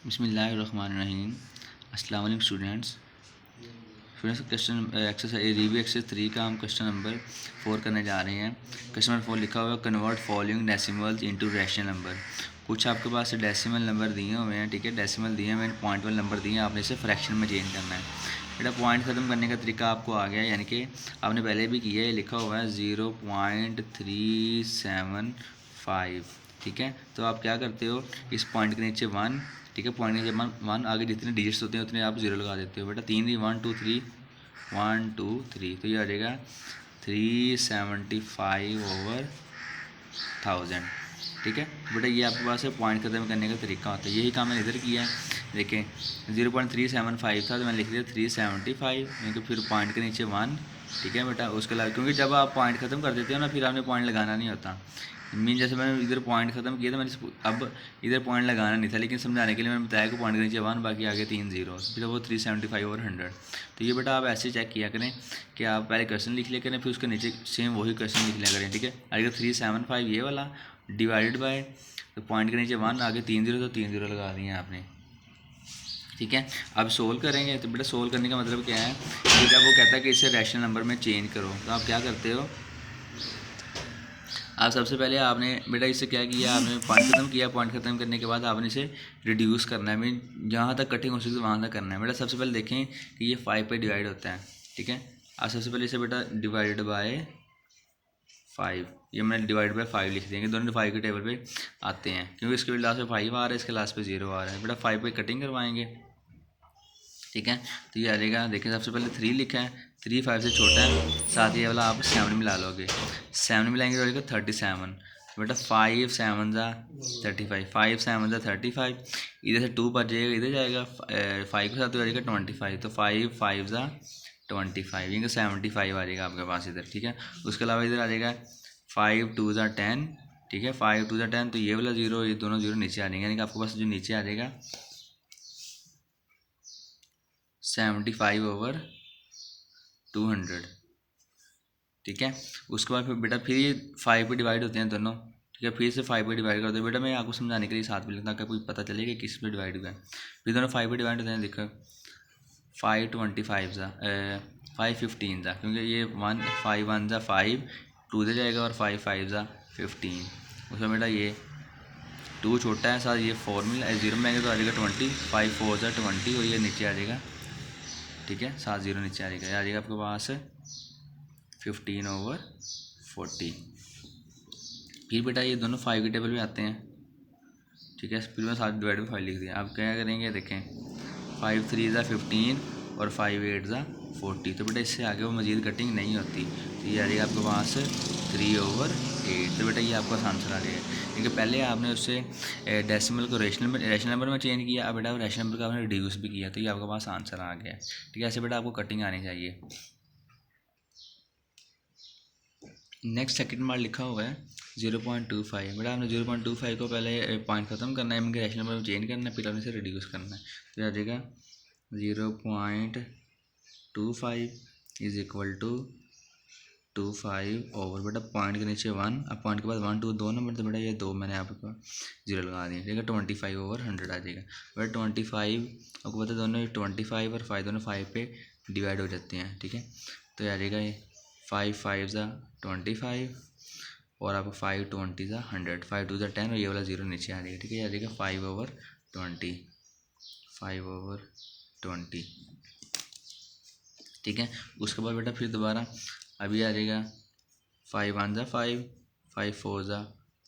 बिस्मिल्लाहिर्रहमानिर्रहीम। अस्सलाम वालेकुम students. Question exercise review exercise 3 का हम क्वेश्चन नंबर 4 करने जा रहे हैं। क्वेश्चन नंबर 4 लिखा हुआ है convert following decimals into rational number. कुछ आपके पास डेसिमल नंबर दिए हुए हैं, ठीक है, डेसिमल दिए हुए हैं, पॉइंट वाले नंबर दिए हैं, आपने इसे फ्रैक्शन में चेंज करना है। बेटा पॉइंट ख़त्म करने का तरीका आपको आ गया है, यानी कि आपने पहले भी किया है, लिखा हुआ है 0.375, ठीक है। तो आप क्या करते हो, इस पॉइंट के नीचे 1, ठीक है, पॉइंट के नीचे 1 आगे जितने डिजिट्स होते हैं उतने आप 0 लगा देते हो। बेटा 3 1 2 3 1 2 3, तो ये आ जाएगा 375/1000, ठीक है। बेटा ये आपके पास है पॉइंट ख़त्म करने का तरीका होता है, यही काम मैंने इधर किया है। देखें 0.375 था तो मैंने लिख दिया 375, क्योंकि फिर पॉइंट के नीचे 1, ठीक है बेटा। उसके अलावा क्योंकि जब आप पॉइंट ख़त्म कर देते हो ना, फिर आपने पॉइंट लगाना नहीं होता। मीन जैसे मैंने इधर पॉइंट ख़त्म किया था, मैंने अब इधर पॉइंट लगाना नहीं था, लेकिन समझाने के लिए मैंने बताया कि पॉइंट के नीचे 1, बाकी आगे 3 0, फिर वो 375/100। तो ये बेटा आप ऐसे चेक किया करें कि आप पहले क्वेश्चन लिख लिया करें, फिर उसके नीचे सेम वही क्वेश्चन लिख लिया करें, ठीक है। आगे 375 ये वाला डिवाइडेड बाय, तो पॉइंट के नीचे 1 आगे 3 0, तो 3 0 लगा दिए आपने, ठीक है। अब सोल्व करेंगे, तो बेटा सोल्व करने का मतलब क्या है कि जब वो कहता है कि इसे रैशनल नंबर में चेंज करो, तो आप क्या करते हो, आप सबसे पहले आपने बेटा इससे क्या किया, आपने पॉइंट ख़त्म किया, पॉइंट ख़त्म करने के बाद आपने इसे रिड्यूस करना है, मीन जहाँ तक कटिंग हो सके वहाँ तक करना है। बेटा सबसे पहले देखें कि ये 5 पे डिवाइड होता है, ठीक है। आप सबसे पहले इसे बेटा डिवाइडेड बाय 5, ये मैंने डिवाइड बाय 5 लिख देंगे, दोनों 5 के टेबल पे आते हैं, क्योंकि इसके लास्ट पे 5 आ रहा है, इसके लास्ट पे 0 आ रहा है। बेटा 5 पे कटिंग करवाएंगे, ठीक है। तो ये आ जाएगा, देखिए सबसे पहले 3 लिखा है, 3 5 से छोटा है, साथ ही वाला आप 7 मिला लोगे, 7 मिलाएंगे तो आएगा 37। बेटा 5 7 ज़ा 35, 5 7 ज़ा 35, इधर से 2 बच जाएगा, इधर जाएगा 5 के साथ तो आ जाएगा 25, तो 5 5 ज़ा 25, ये 75 आ जाएगा आपके पास इधर, ठीक है। उसके अलावा इधर आ जाएगा 5 2 ज़ा 10, ठीक है, 5 2 ज़ा 10, तो ये वाला 0, ये दोनों 0 नीचे आ जाएंगे, यानी कि आपके पास जो नीचे आ जाएगा 75/200, ठीक है। उसके बाद फिर बेटा फिर ये 5 पे डिवाइड होते हैं दोनों, ठीक है, फिर से 5 पे डिवाइड करते हैं। बेटा मैं आपको समझाने के लिए साथ में लिखता, ताकि पता चले कि किस पे डिवाइड हुआ है। फिर दोनों 5 पे डिवाइड होते हैं, देखो 5 25 ज़ा 5 15 ज़ा, क्योंकि ये 1 5 1 ज़ा 5, 2 दे जाएगा, और 5 5 ज़ा 15। उसमें बेटा ये 2 छोटा है, साथ ये 4 मिला 0 मिलाएंगे तो आ जाएगा 20, 5 4 ज़ा 20, और ये नीचे आ जाएगा, ठीक है, 7 0 नीचे आ जाएगा आपके पास 15/40। फिर बेटा ये दोनों 5 के टेबल में आते हैं, ठीक है। फिर मैं 7 डिवाइड बाई 5 लिख दिया। अब क्या करेंगे, देखें 5 3 ज़ा 15 और 5 8 ज़ा 40, तो बेटा इससे आगे वो मज़ीद कटिंग नहीं होती, तो ये आ जाएगा आपके पास 3/8। तो बेटा ये आपका आंसर आ जाएगा, क्योंकि पहले आपने उससे डेसिमल को रैशनल नंबर में चेंज किया, अब बेटा रैशनल नंबर का आपने रिड्यूस भी किया, तो ये आपके पास आंसर आ गया, ठीक है। ऐसे बेटा आपको कटिंग आनी चाहिए। नेक्स्ट सेकंड बार लिखा हुआ है 0.25। बेटा आपने 0.25 को पहले पॉइंट ख़त्म करना है, इनके रैशनल नंबर में चेंज करना है, फिर आपने इसे रिड्यूस करना है, तो आ जाएगा 0.25 इज़ इक्वल टू 25 ओवर, बेटा पॉइंट के नीचे 1, अब पॉइंट के बाद 1 2 दो नंबर, तो बेटा ये 2 मैंने आपको 0 लगा दिया, ठीक है। 25/100 आ जाएगा। बेटा 25 आपको पता है दोनों 25 और 5 दोनों 5 पे डिवाइड हो जाते हैं, ठीक है। तो ये आ जाएगा ये 5 5 ज़ा 25, और आपको 5 20 ज़ा 100, 5 2 ज़ा 10, और ये वाला 0 नीचे आ जाएगा, ठीक है। ये आ जाएगा 5/20, 5/20, ठीक है। उसके बाद बेटा फिर दोबारा अभी आ जाएगा 5 1 ज़ा 5, 5 4 ज़ा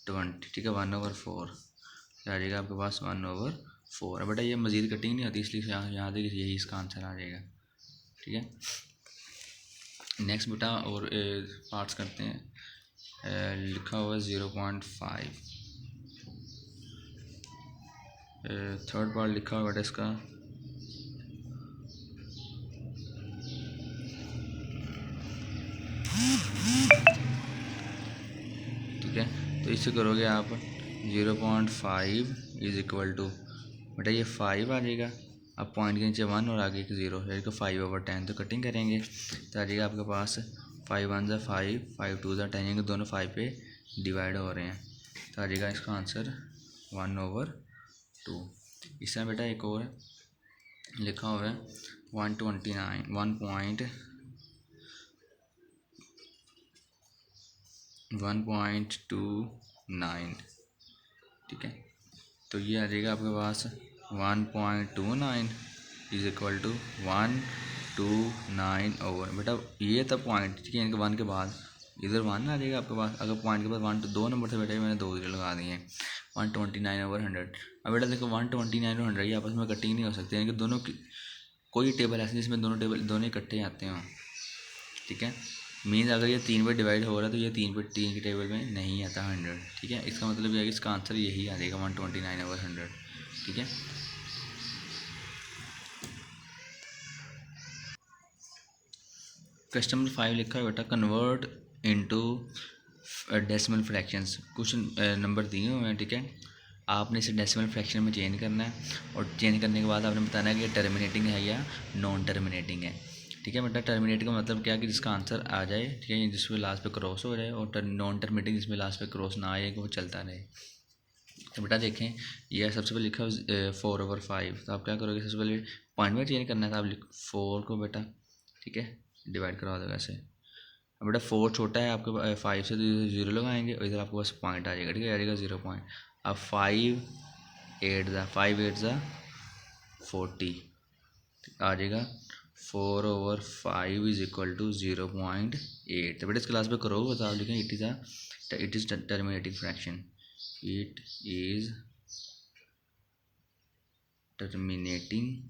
20, ठीक है, 1/4 आ जाएगा आपके पास 1/4। बेटा ये मज़ीद कटिंग नहीं होती, इसलिए यहाँ तक यही इसका आंसर आ जाएगा, ठीक है। नेक्स्ट बेटा और पार्ट्स करते हैं। लिखा हुआ है 0.5, थर्ड पार्ट लिखा हुआ है इसका ठीक है। तो इससे करोगे आप 0.5 इज़ इक्वल टू, बेटा ये 5 आ जाएगा, अब पॉइंट के नीचे 1 और आगे एक 0, यानी कि 5/10, तो कटिंग करेंगे तो आ जाएगा आपके पास 5 1 ज़ा 5, 5 2 ज़ा 10, यानी कि दोनों 5 पे डिवाइड हो रहे हैं, तो आ जाएगा इसका आंसर 1/2। इस तरह बेटा एक और लिखा हुआ है 129, ठीक है। तो ये आ जाएगा आपके पास 1.29 इज इक्वल टू 129 ओवर, बेटा ये था पॉइंट, ठीक है। इनके 1 के बाद इधर 1 आ जाएगा आपके पास। अगर पॉइंट के बाद 1 तो 2 नंबर थे बेटा, मैंने 2 जीरो लगा दिए हैं। 129/100। अब बेटा देखो 129 और 100 ये आपस में कटिंग नहीं हो सकते, यानी कि दोनों की कोई टेबल ऐसे जिसमें दोनों इकट्ठे आते हों, ठीक है। मीन्स अगर ये 3 पर डिवाइड हो रहा है तो ये 3 की टेबल में नहीं आता 100, ठीक है। इसका मतलब ये है कि इसका आंसर यही आ जाएगा 129/100, ठीक है। क्वेश्चन नंबर 5 लिखा है बेटा कन्वर्ट इनटू डेसिमल फ्रैक्शंस। कुछ नंबर दिए हुए हैं, ठीक है। आपने इसे डेसिमल फ्रैक्शन में चेंज करना है और चेंज करने के बाद आपने बताना है कि ये टर्मिनेटिंग है या नॉन टर्मिनेटिंग है, ठीक है बेटा। टर्मिनेटिंग का मतलब क्या है कि जिसका आंसर आ जाए, ठीक है, जिसमें लास्ट पे क्रॉस हो जाए, और नॉन टर्मिनेटिंग जिसमें लास्ट पे क्रॉस ना आए, कि वो चलता रहे। तो बेटा देखें, यह सबसे पहले लिखा 4/5, तो आप क्या करोगे, सबसे पहले पॉइंट में चेंज करना है, तो आप 4 को बेटा, ठीक है, डिवाइड करवा दो ऐसे। अब बेटा 4 छोटा है आपके 5 से, तो इधर 0 लगाएंगे और इधर आपके पास पॉइंट आ जाएगा, ठीक है, आ जाएगा 0 पॉइंट। अब 5/8 आ जाएगा 4/5 इज इक्वल टू 0.8। तो बेटा इस क्लास पे करो, बताओ लिखें it is terminating fraction, it is terminating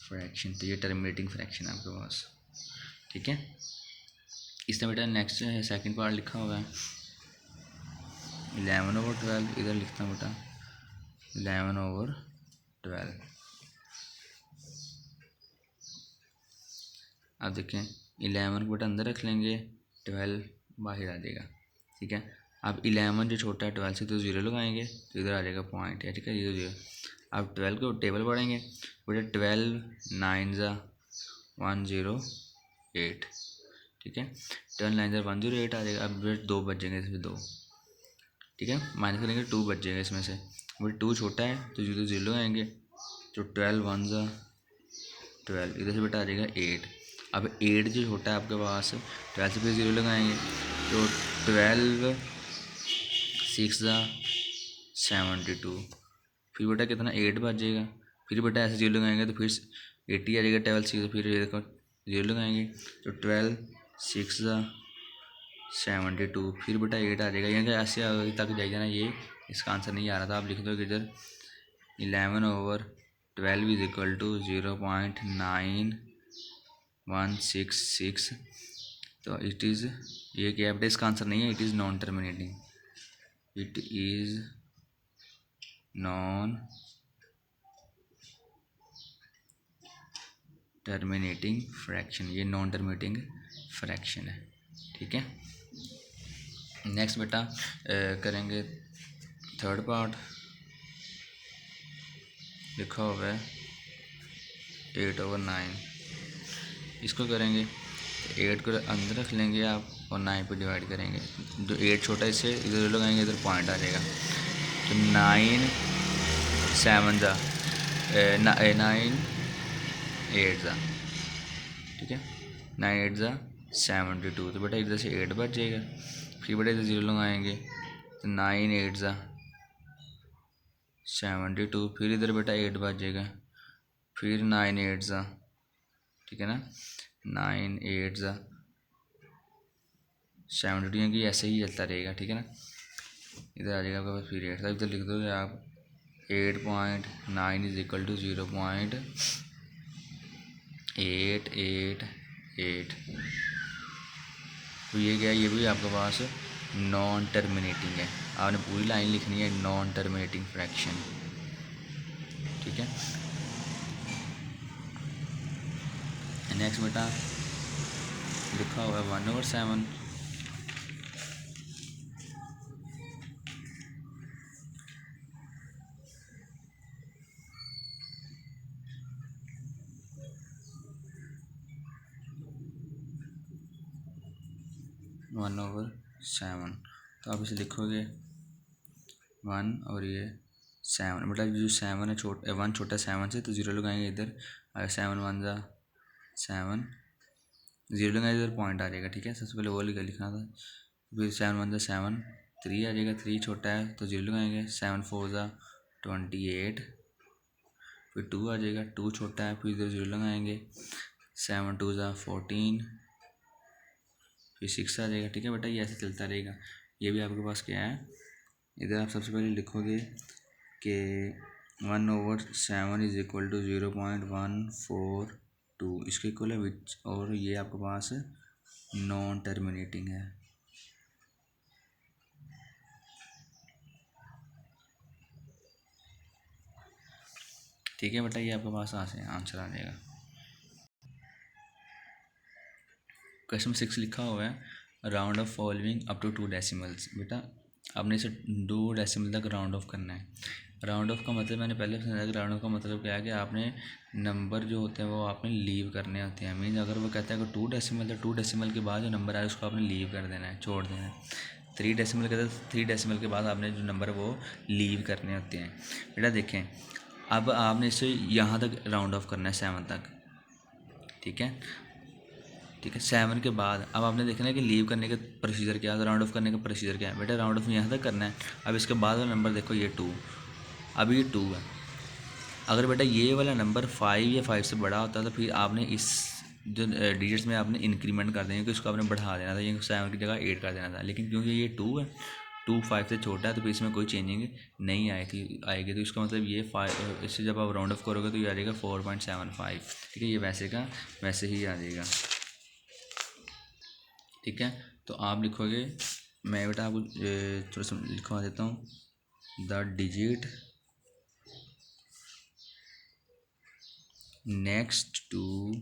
fraction. तो ये टर्मिनेटिंग फ्रैक्शन है आपके पास, ठीक है। इसमें बेटा नेक्स्ट है सेकंड पार्ट लिखा हुआ है 11/12। इधर लिखता हूँ बेटा 11/12। अब देखें 11 को बेटा अंदर रख लेंगे, 12 बाहर आ जाएगा, ठीक है। अब 11 जो छोटा है 12 से, तो 0 लगाएंगे तो इधर आ जाएगा पॉइंट है, ठीक है, 0 0। अब 12 को टेबल पढ़ेंगे बेटा, 12 9 108, ठीक है। 12 9 108 आ जाएगा। अब बेटा 2 बच जाएंगे इसमें 2, ठीक है, माइनस करेंगे 2 बच जाएगा इसमें से। बेटा 2 छोटा है तो 0 लगाएंगे, तो 12 1 12, इधर से बेटा आ जाएगा 8। अब 8 जो छोटा है आपके पास, 12 से फिर 0 लगाएंगे, तो 12 6 72, फिर बेटा कितना 8 बच जाएगा। फिर बेटा ऐसे 0 लगाएंगे तो फिर 80 आ जाएगा, 12 6, फिर देखो 0 लगाएंगे तो 12 6 72, फिर बेटा 8 आ जाएगा। यानी कि ऐसे आगे तक जाएगा ना, ये इसका आंसर नहीं आ रहा था। आप लिख दो कि इधर 11/12 इज इक्वल टू 0.9166। तो इट इज़, ये क्या है, इसका आंसर नहीं है, it is non terminating, it is non terminating fraction, ये नॉन टर्मिनेटिंग फ्रैक्शन है, ठीक है। नेक्स्ट बेटा करेंगे थर्ड पार्ट, लिखा हुआ है 8/9। इसको करेंगे तो 8 को अंदर रख लेंगे आप और 9 पे डिवाइड करेंगे। जो 8 छोटा है इससे इधर लगाएंगे, इधर पॉइंट आ जाएगा, तो 9 7 9 8, ठीक है, 9 8 72। तो बेटा इधर से 8 बच जाएगा। फिर बेटा इधर 0 लगाएंगे तो 9 8 72, फिर इधर बेटा 8 बच जाएगा, फिर 9 8, ठीक है ना, 9 8 72, यानी कि ऐसे ही चलता रहेगा, ठीक है ना। इधर आ जाएगा आपके पास फिर 8, इधर लिख दोगे आप 8.9 इज इक्वल टू 0.888। तो ये क्या है, ये भी आपके पास नॉन टर्मिनेटिंग है। आपने पूरी लाइन लिखनी है नॉन टर्मिनेटिंग फ्रैक्शन, ठीक है। नेक्स्ट बेटा लिखा हुआ है 1/7। 1/7, तो आप इसे लिखोगे 1 और ये 7 बेटा जो 7 है 1 छोटा 7 से, तो 0 लगाएंगे इधर, अगर 7 1 जा 7, 0 लगाएंगे इधर पॉइंट आ जाएगा। ठीक है, सबसे पहले वो लिखना था। फिर 7 1 जा 7, 3 आ जाएगा, 3 छोटा है तो 0 लगाएंगे। 7 4 जा 28, फिर 2 आ जाएगा, 2 छोटा है, फिर इधर 0 लगाएंगे। 7 2 जा 14, फिर 6 आ जाएगा। ठीक है बेटा, ये ऐसे चलता रहेगा। ये भी आपके पास क्या है, इधर आप सबसे पहले लिखोगे कि 1/7 इज इक्वल टू 0.142, इसके इक्वल है विच, और ये आपके पास नॉन टर्मिनेटिंग है। ठीक है बेटा, ये आपके पास आंसर आ जाएगा। क्वेश्चन 6 लिखा हुआ है, round off following up to 2 decimals. बेटा आपने इसे 2 डेसिमल तक राउंड ऑफ करना है। राउंड ऑफ का मतलब मैंने पहले समझाया कि राउंड ऑफ का मतलब क्या है कि आपने नंबर जो होते हैं वो आपने लीव करने होते हैं। मीन अगर वो कहता है कि 2 डेसिमल, तो 2 डेसिमल के बाद जो नंबर आए उसको आपने लीव कर देना है, छोड़ देना है। 3 डेसिमल के, 3 डेसिमल के बाद आपने जो नंबर वो लीव करने होते हैं। बेटा देखें, अब आपने इसे यहाँ तक राउंड ऑफ करना है 7 तक। ठीक है, ठीक है, 7 के बाद अब आपने देखना है कि लीव करने का प्रोसीजर क्या है, राउंड ऑफ करने का प्रोसीजर क्या है। बेटा राउंड ऑफ यहाँ तक करना है। अब इसके बाद वाला नंबर देखो, ये 2, अब ये 2 है। अगर बेटा ये वाला नंबर 5 या 5 से बड़ा होता है तो फिर आपने इस जो डिजिट्स में आपने इंक्रीमेंट कर देंगे कि उसको आपने बढ़ा देना था, ये 7 की जगह 8 कर देना था। लेकिन क्योंकि ये 2 है, 2 5 से छोटा है, तो फिर इसमें कोई चेंजिंग नहीं आएगी। तो इसका मतलब ये 5, इससे जब आप राउंड ऑफ करोगे तो ये आ जाएगा 4.75। ठीक है, ये वैसे का वैसे ही आ जाएगा। ठीक है, तो आप लिखोगे, मैं बेटा आपको थोड़ा सा लिखवा देता हूँ, the digit next to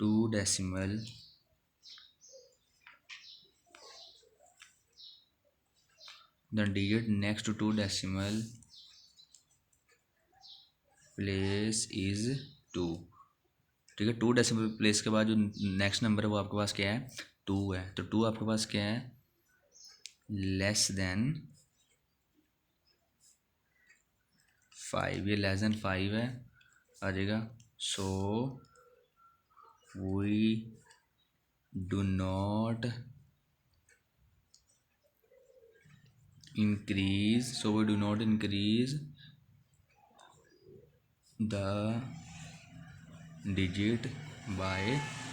2 decimal the digit next to 2 decimal place is 2। ठीक है, 2 डेसिमल प्लेस के बाद जो नेक्स्ट नंबर है वो आपके पास क्या है, 2 है। तो 2 आपके पास क्या है, लेस देन 5, ये लेस देन 5 है आ जाएगा। So we do not increase the digit by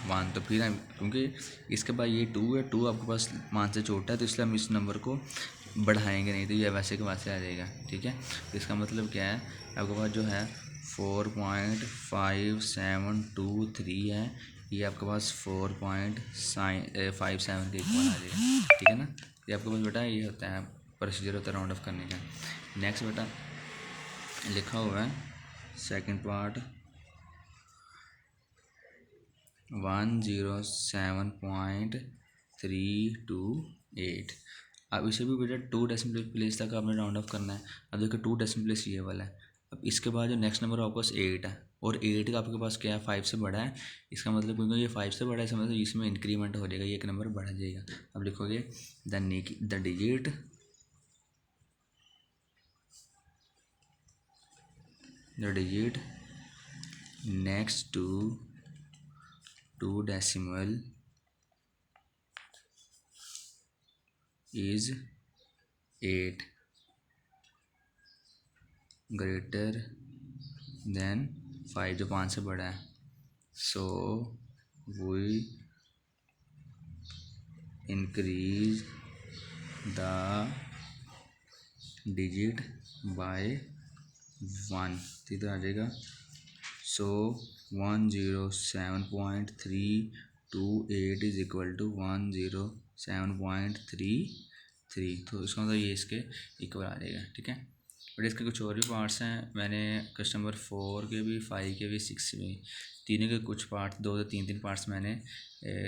1। तो फिर हम, क्योंकि इसके बाद ये 2 है, 2 आपके पास मान से छोटा है, तो इसलिए हम इस नंबर को बढ़ाएंगे नहीं, तो ये वैसे के वैसे आ जाएगा। ठीक है, तो इसका मतलब क्या है, आपके पास जो है 4.5723 है, ये आपके पास 4.57 के इक्वल आ जाएगा। ठीक है ना, ये आपके पास बेटा ये होता है प्रोसीजर होता है राउंड ऑफ करने का। नेक्स्ट बेटा लिखा हुआ है सेकंड पार्ट 107.328। अब इसे भी बेटा 2 डेसिमल प्लेस तक आपने राउंड ऑफ करना है। अब देखो 2 डेसिमल प्लेस ये वाला है। अब इसके बाद जो नेक्स्ट नंबर आपके पास 8 है, और 8 का आपके पास क्या है, 5 से बड़ा है। इसका मतलब क्योंकि ये 5 से बड़ा है, इसका मतलब इसमें इंक्रीमेंट हो जाएगा, ये एक नंबर बढ़ जाएगा। अब लिखोगे the digit next to 2 decimal is 8 greater than 5, जो 5 से बड़ा है। So we increase the digit by 1, इधर आ जाएगा। So 107.328 is equal to 107.33। तो इसका मतलब ये इसके इक्वल आ जाएगा। ठीक है, बट इसके कुछ और भी पार्ट्स हैं, मैंने क्वेश्चन नंबर 4 के भी, 5 के भी, 6 के भी, तीनों के कुछ पार्ट 2 से 3 पार्ट्स मैंने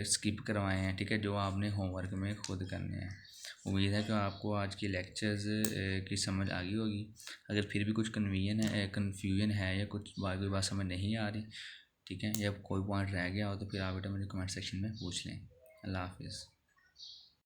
स्किप करवाए हैं। ठीक है, जो आपने होमवर्क में खुद करने हैं। उम्मीद है कि आपको आज की लेक्चर्स की समझ आ गई होगी। अगर फिर भी कुछ कन्फ्यूजन है या कुछ कोई बात समझ नहीं आ रही, ठीक है, या कोई पॉइंट रह गया हो, तो फिर आप बेटा मुझे कमेंट सेक्शन में पूछ लें। अल्लाह हाफिज़।